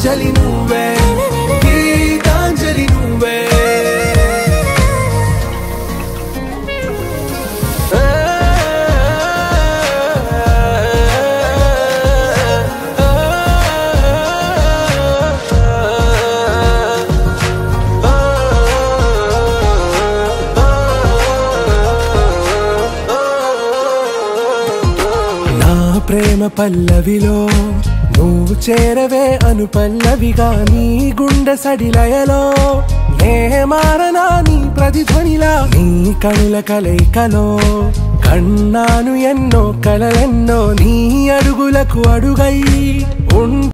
అంజలి నువ్వే గీతాంజలి నువ్వే ప్రేమ పల్లవిలో నువ్వు చేరవే అను పల్లవిగా నీ గుండె సడిలయలో నే మారనా నీ ప్రతిధ్వనిలా నీ కనుల కలయికలో కన్నాను ఎన్నో కలలెన్నో నీ అడుగులకు అడుగై